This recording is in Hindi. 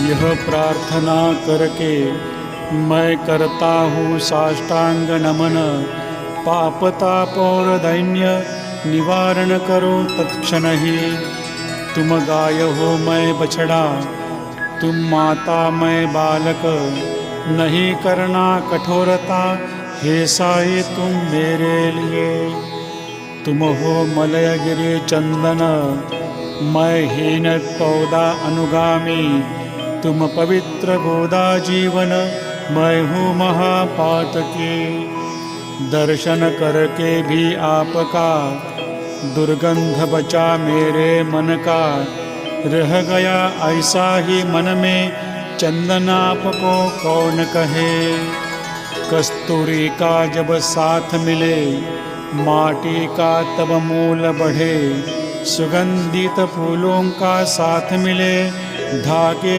यह प्रार्थना करके मैं करता हूँ साष्टांग नमन, पाप ताप और दैन्य निवारण करो तत्क्षण ही। तुम गाय हो मैं बछड़ा, तुम माता मैं बालक, नहीं करना कठोरता हे साई तुम मेरे लिए। तुम हो मलयगिरी चंदन, मैं हीन पौधा अनुगामी, तुम पवित्र गोदा जीवन, मैं हूँ महापातकी। दर्शन करके भी आपका दुर्गंध बचा मेरे मन का, रह गया ऐसा ही मन में चंदन आपको कौन कहे। कस्तूरी का जब साथ मिले माटी का तब मूल बढ़े, सुगंधित फूलों का साथ मिले धागे